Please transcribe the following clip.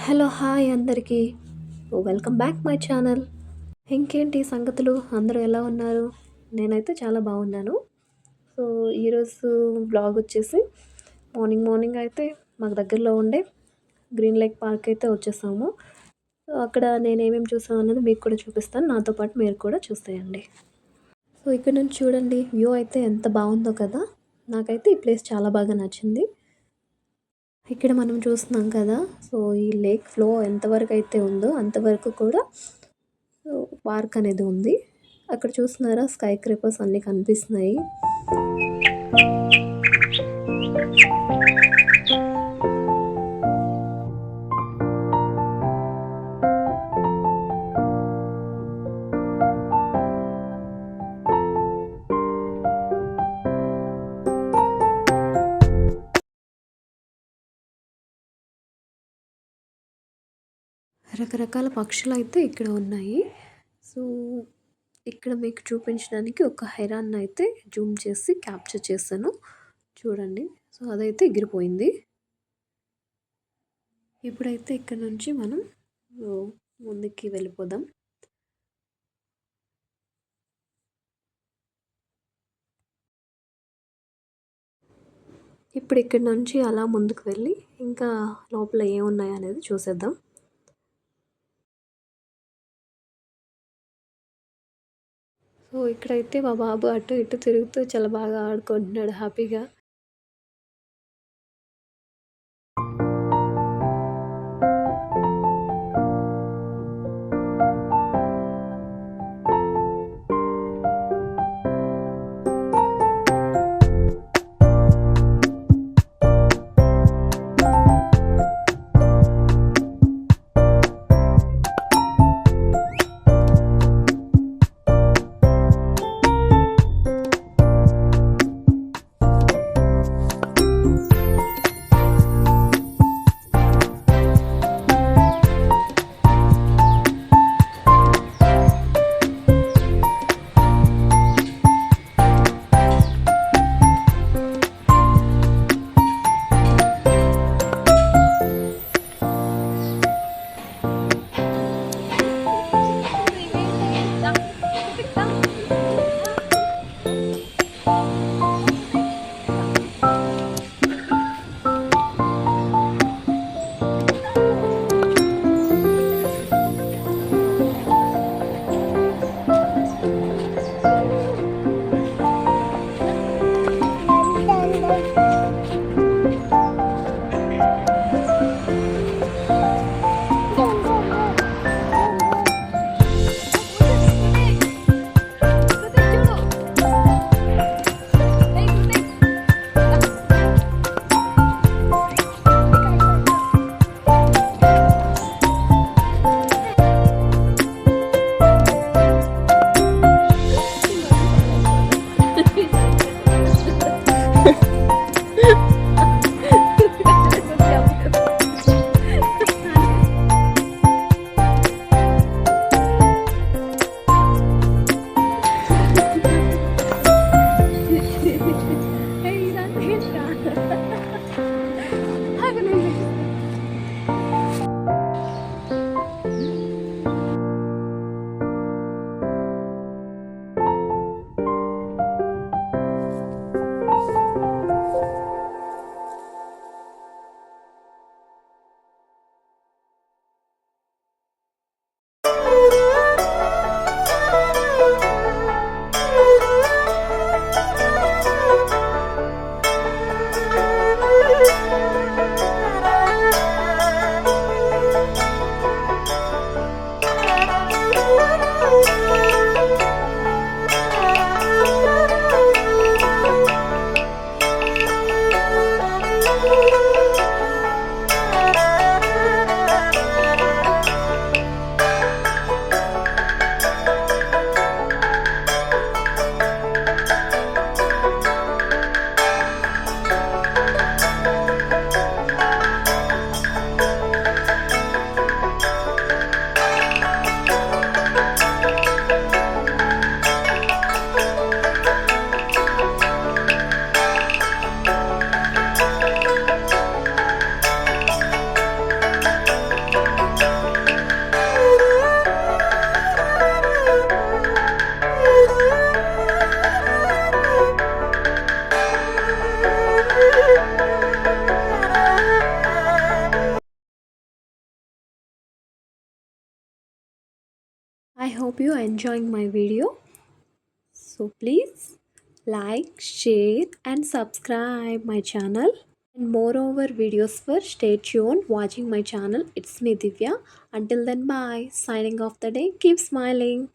Hello hi అందరికీ welcome back my channel. ఇంకేంటి సంగతులు, అందరూ ఎలా ఉన్నారు? నేనైతే చాలా బాగున్నాను. సో ఈరోజు బ్లాగ్ వచ్చేసి మార్నింగ్ మార్నింగ్ అయితే మాకు దగ్గరలో ఉండే గ్రీన్ లేక్ పార్క్ అయితే వచ్చేసాము. సో అక్కడ నేను ఏమేమి చూసాను అన్నది మీకు కూడా చూపిస్తాను. నాతో పాటు మీరు కూడా చూసేయండి. సో ఇక్కడ నుంచి చూడండి, వ్యూ అయితే ఎంత బాగుందో కదా. నాకైతే ఈ ప్లేస్ చాలా బాగా నచ్చింది. ఇక్కడ మనం చూస్తున్నాం కదా, సో ఈ లేక్ ఫ్లో ఎంతవరకు అయితే ఉందో అంతవరకు కూడా పార్క్ అనేది ఉంది. అక్కడ చూస్తున్నారా, స్కై క్రేపర్స్ అన్నీ కనిపిస్తున్నాయి. రకరకాల పక్షులు అయితే ఇక్కడ ఉన్నాయి. సో ఇక్కడ మీకు చూపించడానికి ఒక హైరాన్ అయితే జూమ్ చేసి క్యాప్చర్ చేశాను, చూడండి. సో అదైతే ఎగిరిపోయింది. ఇప్పుడైతే ఇక్కడ నుంచి మనం ముందుకి వెళ్ళిపోదాం. ఇప్పుడు ఇక్కడ నుంచి అలా ముందుకు వెళ్ళి ఇంకా లోపల ఏమున్నాయి అనేది చూసేద్దాం. సో ఇక్కడైతే మా బాబు అటు ఇటు తిరుగుతూ చాలా బాగా ఆడుకుంటున్నాడు హ్యాపీగా. hope you are enjoying my video. So please like, share and subscribe my channel. And moreover videos for stay tuned watching my channel. It's me Divya. Until then bye. Signing off the day. Keep smiling.